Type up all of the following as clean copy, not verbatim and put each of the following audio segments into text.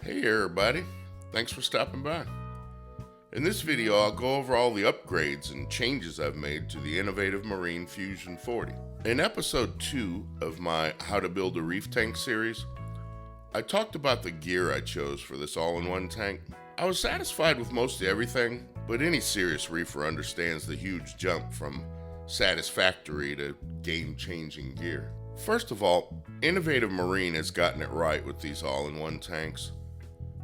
Hey everybody, thanks for stopping by. In this video I'll go over all the upgrades and changes I've made to the innovative Marine Fusion 40. In episode 2 of my How to Build a Reef Tank series, I talked about the gear I chose for this all-in-one tank. I was satisfied with most everything, but any serious reefer understands the huge jump from satisfactory to game-changing gear. First of all, Innovative Marine has gotten it right with these all-in-one tanks.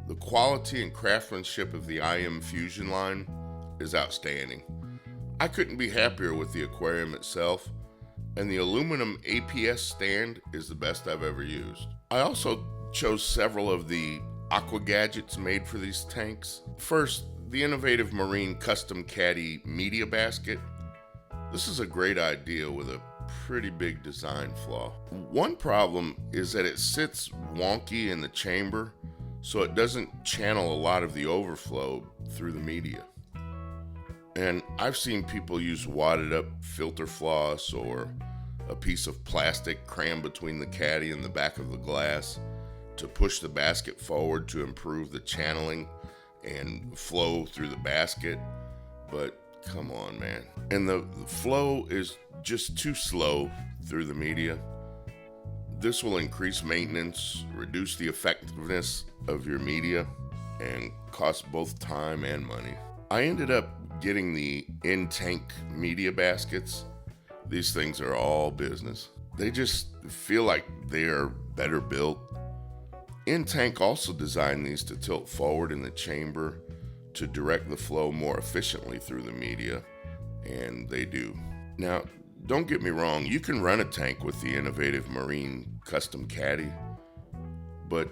The quality and craftsmanship of the IM Fusion line is outstanding. I couldn't be happier with the aquarium itself, and the aluminum APS stand is the best I've ever used. I also chose several of the aqua gadgets made for these tanks. First, the Innovative Marine Custom Caddy media basket. This is a great idea with a pretty big design flaw. One problem is that it sits wonky in the chamber, so it doesn't channel a lot of the overflow through the media. And I've seen people use wadded up filter floss or a piece of plastic crammed between the caddy and the back of the glass to push the basket forward to improve the channeling and flow through the basket. But come on, man. And the flow is just too slow through the media. This will increase maintenance, reduce the effectiveness of your media, and cost both time and money. I ended up getting the in-tank media baskets. These things are all business. They just feel like they are better built. In-tank also designed these to tilt forward in the chamber to direct the flow more efficiently through the media, and they do. Now, don't get me wrong, you can run a tank with the Innovative Marine Custom Caddy, but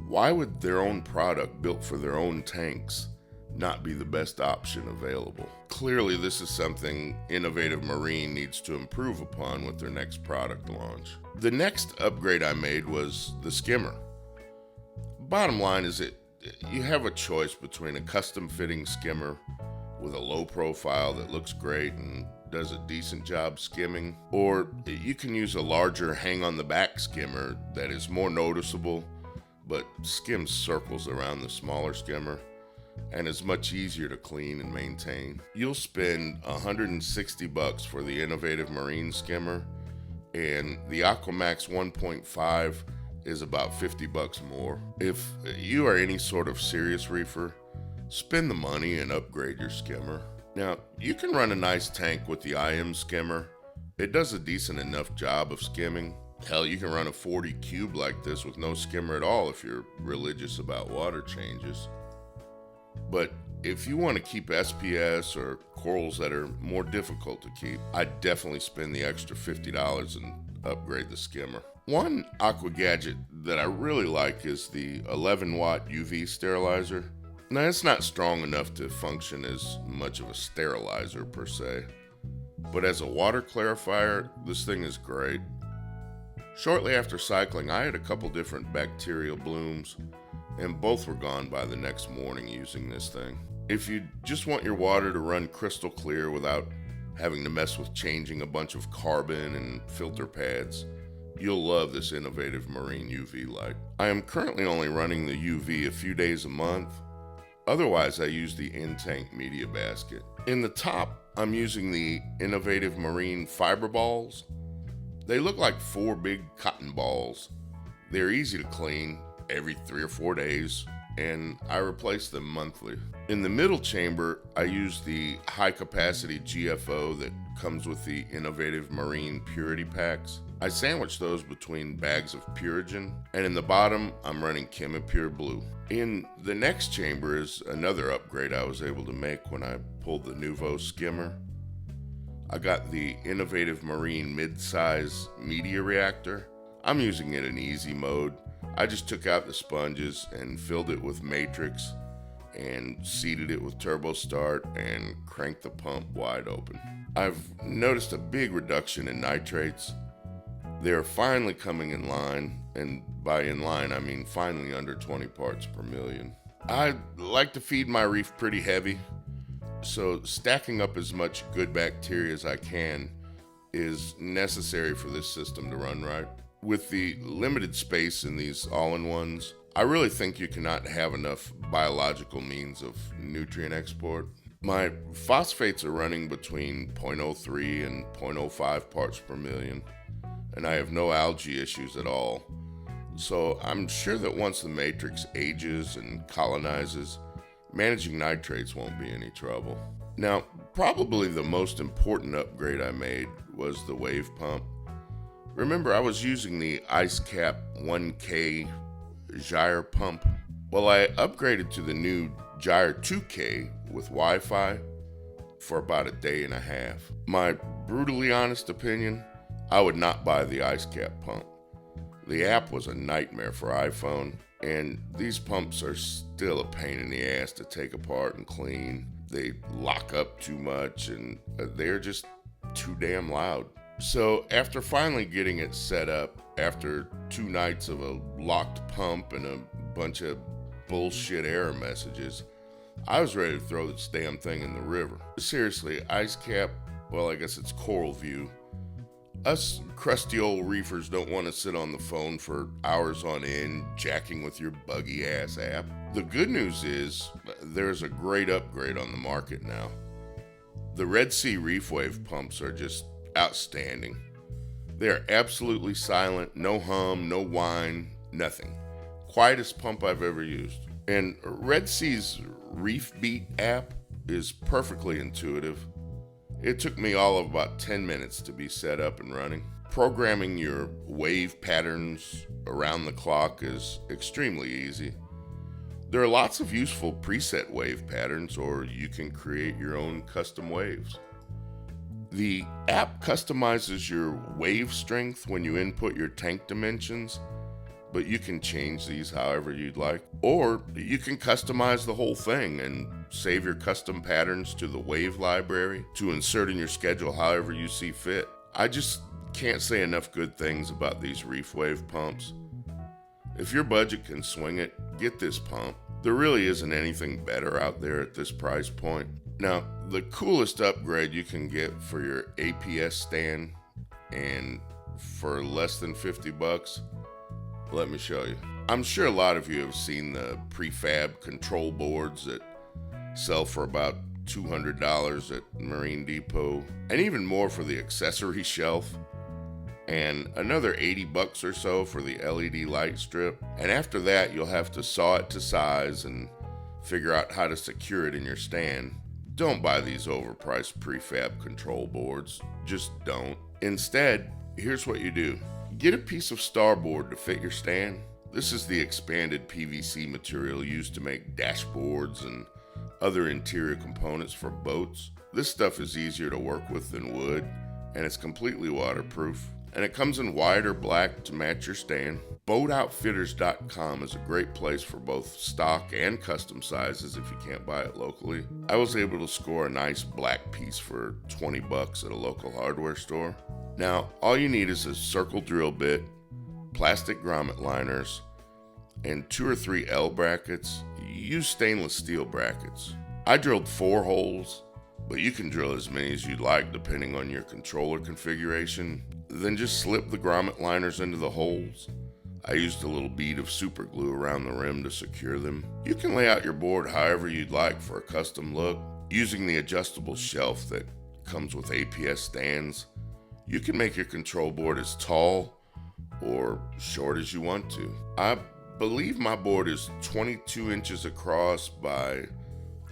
why would their own product built for their own tanks not be the best option available? Clearly, this is something Innovative Marine needs to improve upon with their next product launch. The next upgrade I made was the skimmer. Bottom line is that you have a choice between a custom fitting skimmer with a low profile that looks great and does a decent job skimming, or you can use a larger hang on the back skimmer that is more noticeable but skims circles around the smaller skimmer and is much easier to clean and maintain. You'll spend $160 for the Innovative Marine skimmer, and the Aquamax 1.5 is about $50 more. If you are any sort of serious reefer, spend the money and upgrade your skimmer. Now, you can run a nice tank with the IM skimmer. It does a decent enough job of skimming. Hell, you can run a 40 cube like this with no skimmer at all if you're religious about water changes. But if you want to keep SPS or corals that are more difficult to keep, I'd definitely spend the extra $50 and upgrade the skimmer. One aqua gadget that I really like is the 11 Watt UV Sterilizer. Now, it's not strong enough to function as much of a sterilizer per se, but as a water clarifier, this thing is great. Shortly after cycling, I had a couple different bacterial blooms, and both were gone by the next morning using this thing. If you just want your water to run crystal clear without having to mess with changing a bunch of carbon and filter pads, you'll love this Innovative Marine UV light. I am currently only running the UV a few days a month. Otherwise, I use the in-tank media basket. In the top, I'm using the Innovative Marine fiber balls. They look like 4 big cotton balls. They're easy to clean every 3 or 4 days, and I replace them monthly. In the middle chamber, I use the high-capacity GFO that comes with the Innovative Marine Purity Packs. I sandwich those between bags of Purigen, and in the bottom, I'm running ChemiPure Blue. In the next chamber is another upgrade I was able to make when I pulled the Nuvo skimmer. I got the Innovative Marine Midsize media reactor. I'm using it in easy mode. I just took out the sponges and filled it with matrix and seated it with turbo start and cranked the pump wide open. I've noticed a big reduction in nitrates. They're finally coming in line, and by in line I mean finally under 20 parts per million. I like to feed my reef pretty heavy, so stacking up as much good bacteria as I can is necessary for this system to run right. With the limited space in these all-in-ones, I really think you cannot have enough biological means of nutrient export. My phosphates are running between 0.03 and 0.05 parts per million, and I have no algae issues at all. So I'm sure that once the matrix ages and colonizes, managing nitrates won't be any trouble. Now, probably the most important upgrade I made was the wave pump. Remember, I was using the IceCap 1K gyre pump. Well, I upgraded to the new gyre 2K with Wi-Fi for about a day and a half. My brutally honest opinion, I would not buy the IceCap pump. The app was a nightmare for iPhone, and these pumps are still a pain in the ass to take apart and clean. They lock up too much, and they're just too damn loud. So after finally getting it set up, after 2 nights of a locked pump and a bunch of bullshit error messages, I was ready to throw this damn thing in the river. Seriously, IceCap, well, I guess it's Coral View. Us crusty old reefers don't want to sit on the phone for hours on end jacking with your buggy ass app. The good news is there's a great upgrade on the market now. The Red Sea Reef Wave pumps are just outstanding. They are absolutely silent, no hum, no whine, nothing. Quietest pump I've ever used. And Red Sea's Reef Beat app is perfectly intuitive. It took me all of about 10 minutes to be set up and running. Programming your wave patterns around the clock is extremely easy. There are lots of useful preset wave patterns, or you can create your own custom waves. The app customizes your wave strength when you input your tank dimensions, but you can change these however you'd like. Or you can customize the whole thing and save your custom patterns to the wave library to insert in your schedule however you see fit. I just can't say enough good things about these Reef Wave pumps. If your budget can swing it, get this pump. There really isn't anything better out there at this price point. Now, the coolest upgrade you can get for your APS stand, and for less than $50, let me show you. I'm sure a lot of you have seen the prefab control boards that sell for about $200 at Marine Depot, and even more for the accessory shelf, and another $80 or so for the LED light strip. And after that, you'll have to saw it to size and figure out how to secure it in your stand. Don't buy these overpriced prefab control boards. Just don't. Instead, here's what you do. Get a piece of starboard to fit your stand. This is the expanded PVC material used to make dashboards and other interior components for boats. This stuff is easier to work with than wood, and it's completely waterproof. And it comes in white or black to match your stand. BoatOutfitters.com is a great place for both stock and custom sizes if you can't buy it locally. I was able to score a nice black piece for $20 at a local hardware store. Now, all you need is a circle drill bit, plastic grommet liners, and 2 or 3 L brackets. Use stainless steel brackets. I drilled 4 holes, but you can drill as many as you'd like depending on your controller configuration. Then just slip the grommet liners into the holes. I used a little bead of super glue around the rim to secure them. You can lay out your board however you'd like for a custom look. Using the adjustable shelf that comes with APS stands, you can make your control board as tall or short as you want to. I believe my board is 22 inches across by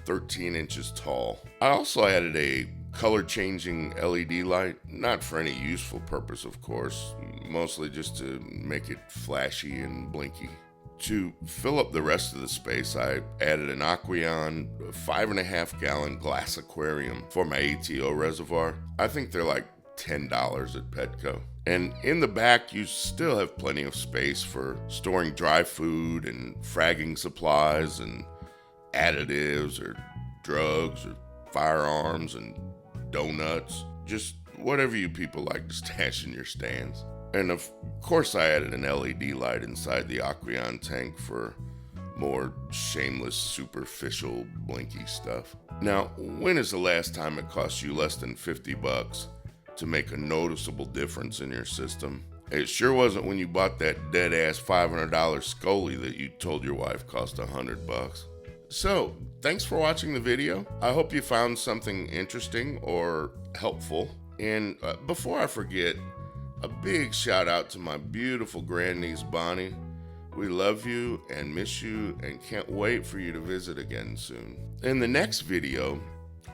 13 inches tall. I also added a color changing LED light, not for any useful purpose of course, mostly just to make it flashy and blinky. To fill up the rest of the space, I added an Aqueon 5.5 gallon glass aquarium for my ATO reservoir. I think they're like $10 at Petco. And in the back, you still have plenty of space for storing dry food and fragging supplies and additives or drugs or firearms and donuts, just whatever you people like to stash in your stands. And of course I added an LED light inside the Aqueon tank for more shameless, superficial, blinky stuff. Now, when is the last time it cost you less than $50 to make a noticeable difference in your system? It sure wasn't when you bought that dead-ass $500 Scully that you told your wife cost $100. So, thanks for watching the video. I hope you found something interesting or helpful. And before I forget, a big shout out to my beautiful grandniece Bonnie. We love you and miss you and can't wait for you to visit again soon. In the next video,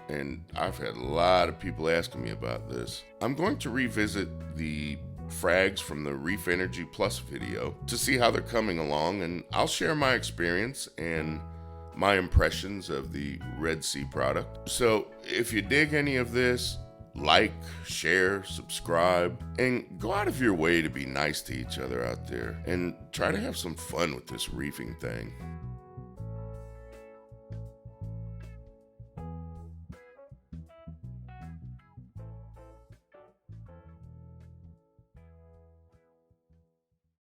and I've had a lot of people asking me about this, I'm going to revisit the frags from the Reef Energy Plus video to see how they're coming along, and I'll share my experience and my impressions of the Red Sea product. So if you dig any of this, like, share, subscribe, and go out of your way to be nice to each other out there and try to have some fun with this reefing thing.